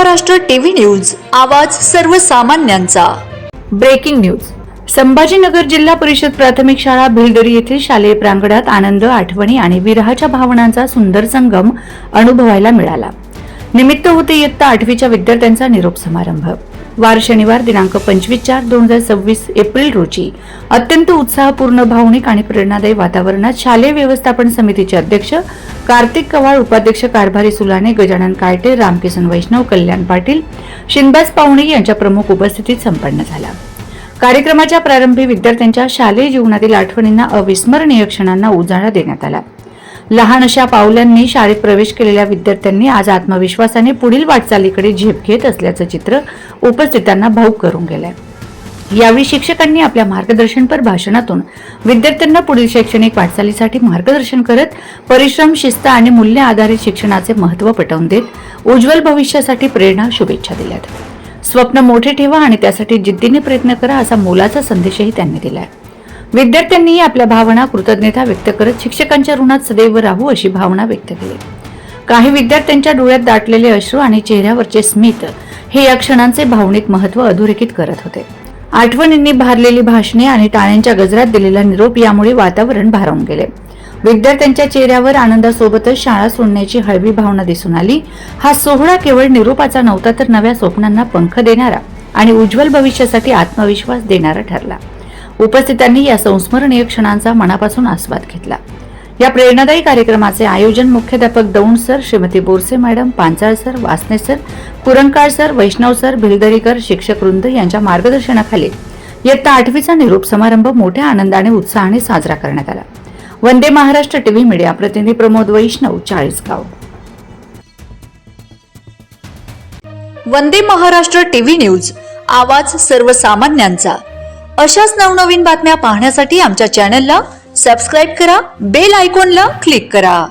Maharashtra TV news, आवाज सर्वसामान्यांचा। Breaking news. Sambhajinagar जिल्हा परिषद प्राथमिक शाळा भिलदरी येथील शालेय प्रांगणात आनंद, आठवणी आणि विरहाच्या भावनांचा सुंदर संगम अनुभवायला मिळाला। निमित्त होते इयत्ता 8वीच्या विद्यार्थ्यांचा निरोप समारंभ। वार शनिवार दिनांक 25/4/2026 एप्रिल रोजी अत्यंत उत्साहपूर्ण, भावनिक आणि प्रेरणादायी वातावरणात शालेय व्यवस्थापन समितीचे अध्यक्ष कार्तिक कवाळ, उपाध्यक्ष कारभारी सुलाने, गजानन कायटे, रामकिसन वैष्णव, कल्याण पाटील, शिनबाज पाहुणे यांच्या प्रमुख उपस्थितीत संपन्न झाला। कार्यक्रमाच्या प्रारंभी विद्यार्थ्यांच्या शालेय जीवनातील आठवणींना, अविस्मरणीय क्षणांना उजाळा देण्यात आला। लहान अशा पावलांनी शाळेत प्रवेश केलेल्या विद्यार्थ्यांनी आज आत्मविश्वासाने पुढील वाटचालीकडे झेप घेत असल्याचं चित्र उपस्थितांना भावुक करून गेलंय। यावेळी शिक्षकांनी आपल्या मार्गदर्शनपर भाषणातून विद्यार्थ्यांना पुढील शैक्षणिक वाटचालीसाठी मार्गदर्शन करत परिश्रम, शिस्त आणि मूल्य आधारित शिक्षणाचे महत्त्व पटवून देत उज्ज्वल भविष्यासाठी प्रेरणा, शुभेच्छा दिल्यात। स्वप्न मोठे ठेवा आणि त्यासाठी जिद्दीने प्रयत्न करा असा मोलाचा संदेशही त्यांनी दिलाय। विद्यार्थ्यांनी आपल्या भावना, कृतज्ञता व्यक्त करत शिक्षकांच्या ऋणात सदैव राहू अशी भावना व्यक्त केली। काही विद्यार्थ्यांच्या डोळ्यात दाटलेले अश्रू आणि चेहऱ्यावरचे स्मित हे या क्षणांचे भावनिक महत्त्व अधोरेखित करत होते। आठवणींनी भारलेली भाषणे आणि टाळ्यांच्या गजरात दिलेला निरोप यामुळे वातावरण भारावून गेले। विद्यार्थ्यांच्या चेहऱ्यावर आनंदासोबतच शाळा सोडण्याची हळवी भावना दिसून आली। हा सोहळा केवळ निरोपाचा नव्हता, तर नव्या स्वप्नांना पंख देणारा आणि उज्ज्वल भविष्यासाठी आत्मविश्वास देणारा ठरला। उपस्थितांनी या संस्मरणीय क्षणांचा मनापासून आस्वाद घेतला। या प्रेरणादायी कार्यक्रमाचे आयोजन मुख्याध्यापक Daund sir, Shrimati Borse madam, Panchal sir, Wasne sir, Kurankal sir, Vaishnav sir, Bhildarikar शिक्षक वृंद यांच्या मार्गदर्शनाखाली इयत्ता 8वीचा निरोप समारंभ मोठ्या आनंदाने, उत्साहाने साजरा करण्यात आला। वंदे महाराष्ट्र टीव्ही मीडिया प्रतिनिधी प्रमोद वैष्णव, चाळीसगाव। वंदे महाराष्ट्र टीव्ही न्यूज, आवाज सर्वसामान्यांचा। अशाच नवनवीन बातम्या पाहण्यासाठी आमच्या चॅनलला सबस्क्राइब करा, बेल आयकॉनला क्लिक करा।